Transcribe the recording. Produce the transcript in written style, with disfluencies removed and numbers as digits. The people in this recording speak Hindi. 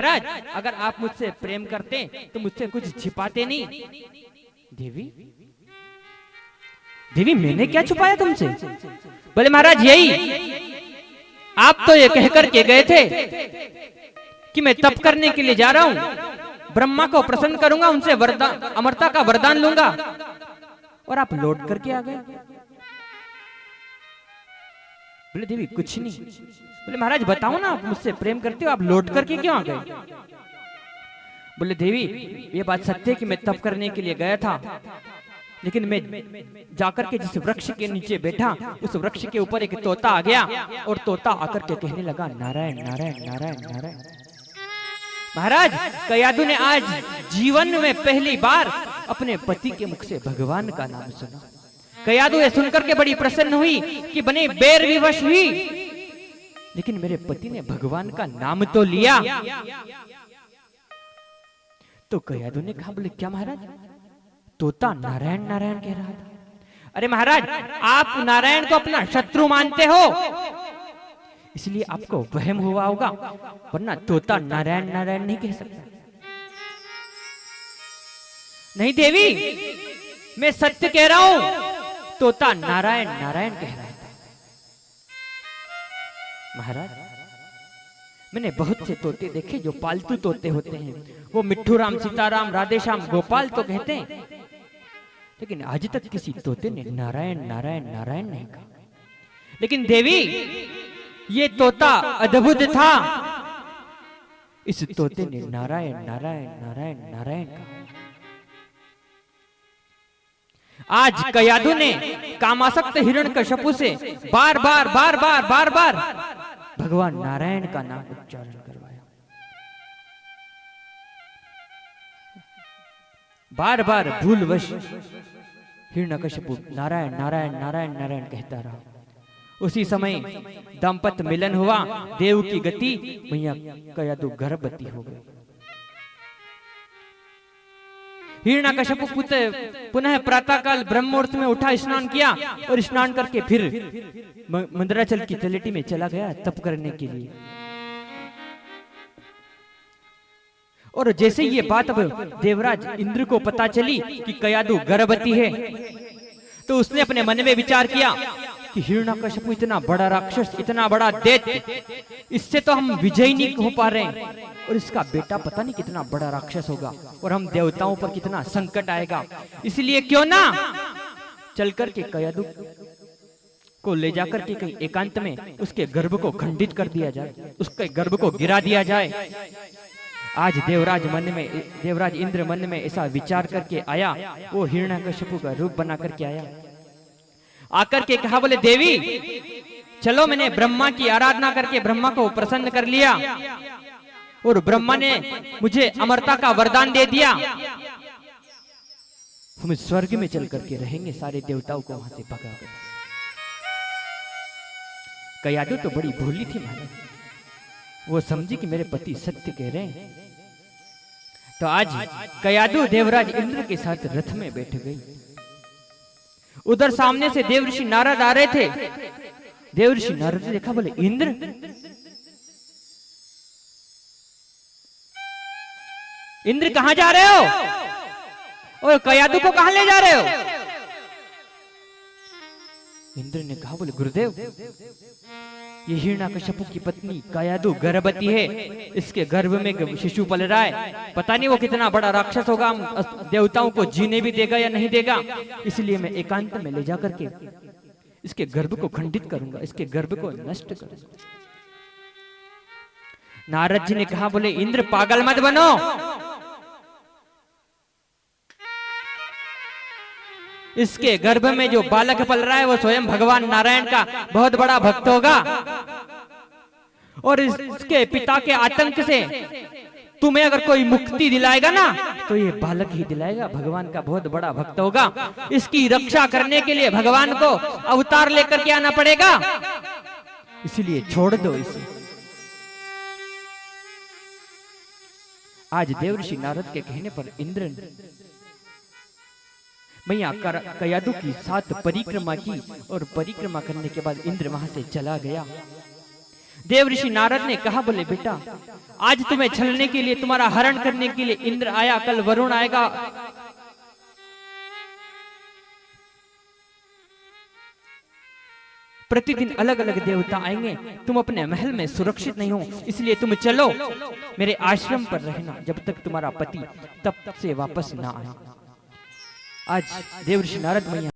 महाराज अगर आप मुझसे प्रेम करते तो मुझसे कुछ छिपाते नहीं। देवी देवी मैंने क्या छुपाया तुमसे? बोले महाराज यही, आप तो ये कहकर के गए थे कि मैं तप करने के लिए जा रहा हूं, ब्रह्मा को प्रसन्न करूंगा, उनसे वरदान अमरता का वरदान लूंगा, और आप लौट करके आ गए। बोले देवी कुछ नहीं। बोले महाराज बताओ ना, आप मुझसे प्रेम करते हो, आप लौट करके क्यों आ गए? बोले देवी ये बात सत्य है कि मैं तप करने के लिए गया था, लेकिन मैं जाकर के जिस वृक्ष के नीचे बैठा, उस वृक्ष के ऊपर एक तोता आ गया, और तोता आकर के कहने लगा नारायण नारायण नारायण नारायण। महाराज कयादू ने आज जीवन में पहली बार अपने पति के मुख से भगवान का नाम सुना। कयादू ये सुनकर के बड़ी प्रसन्न हुई कि बने बेर विवश हुई, लेकिन मेरे पति ने भगवान का नाम तो लिया। तो कयादू ने कहा, बोले क्या महाराज? तोता नारायण नारायण कह रहा था। अरे महाराज आप नारायण को अपना शत्रु मानते हो, इसलिए आपको वहम हुआ होगा, वरना तोता नारायण नारायण नहीं कह सकता। नहीं देवी मैं सत्य कह रहा हूं, तोता नारायण नारायण कह रहा था। महाराज मैंने बहुत से तोते देखे जो पालतू तोते होते हैं, वो मिट्ठू राम सीताराम राधे श्याम गोपाल तो कहते हैं, लेकिन आज तक किसी तोते ने नारायण नारायण नारायण नहीं कहा। लेकिन देवी ये तोता अद्भुत था, इस तोते ने नारायण नारायण नारायण नारायण कहा। आज कयादू ने कामासक्त हिरण्यकश्यपु से बार बार बार बार बार बार भगवान नारायण का नाम उच्चारण करवाया, बार बार भूलवश हिरण्यकश्यपु नारायण नारायण नारायण नारायण कहता रहा। उसी समय दंपत मिलन हुआ, देव की गति, मैया कयादू गर्भवती हो गई। हिरण्यकश्यपु पुनः प्रातःकाल ब्रह्म मुहूर्त में उठा, स्नान किया, और स्नान करके फिर मंदराचल की तलेटी में चला गया तप करने के लिए। और जैसे ये बात अब देवराज इंद्र को पता चली कि कयादू गर्भवती है, तो उसने अपने मन में विचार किया कि हिरण्यकश्यपु इतना बड़ा राक्षस, इतना बड़ा दैत्य, इससे तो हम विजय नहीं हो पा रहे हैं, और इसका बेटा पता नहीं कितना बड़ा राक्षस होगा, और हम देवताओं पर कितना संकट आएगा। इसलिए क्यों ना चल करके कयादू को ले जाकर के कहीं एकांत में उसके गर्भ को खंडित कर दिया जाए, उसके गर्भ को गिरा दिया जाए। आज देवराज इंद्र मन में ऐसा विचार करके आया, वो हिरण्यकश्यपु का रूप बना करके आया, आकर के कहा, बोले देवी चलो मैंने ब्रह्मा की आराधना करके ब्रह्मा को प्रसन्न कर लिया, और ब्रह्मा ने मुझे अमरता का वरदान दे दिया, हम स्वर्ग में चल करके रहेंगे, सारे देवताओं को वहां से भगा कर। कयादू तो बड़ी भोली थी महाराज, वो समझी कि मेरे पति सत्य कह रहे हैं। तो आज कयादू देवराज इंद्र के साथ रथ में बैठ गई। उधर सामने से देवऋषि नारद आ रहे थे। देवऋषि नारद ने देखा, बोले इंद्र इंद्र कहां जा रहे हो, और कयादू को कहां ले जा रहे हो? इंद्र ने कहा, बोले गुरुदेव ये हिरण्यकश्यपु की पत्नी कयादू गर्भवती है, इसके गर्भ में शिशु पल रहा है, पता नहीं वो कितना बड़ा राक्षस होगा, हम देवताओं को जीने भी देगा या नहीं देगा, इसलिए मैं एकांत में ले जाकर के इसके गर्भ को खंडित करूंगा, इसके गर्भ को नष्ट करूंगा। नारद जी ने कहा, बोले इंद्र पागल मत बनो, इसके गर्भ में जो बालक पल रहा है वो स्वयं भगवान नारायण का बहुत बड़ा भक्त होगा, और इसके पिता के आतंक से तुम्हें अगर कोई मुक्ति दिलाएगा ना, तो ये बालक ही दिलाएगा, भगवान का बहुत बड़ा भक्त होगा, इसकी रक्षा करने के लिए भगवान को अवतार लेकर के आना पड़ेगा, इसलिए छोड़ दो इसे। आज देवऋषि नारद के कहने पर इंद्र मैया कयादू की 7 परिक्रमा की, और परिक्रमा करने के बाद इंद्र वहां से चला गया। देव ऋषि नारद ने कहा, बोले बेटा, आज तुम्हें छलने के लिए, तुम्हारा हरण करने के लिए इंद्र आया, कल वरुण आएगा। प्रतिदिन अलग अलग देवता आएंगे, तुम अपने महल में सुरक्षित नहीं हो, इसलिए तुम चलो मेरे आश्रम पर रहना जब तक तुम्हारा पति तब से वापस ना आए। आज देव ऋषि नारद मैया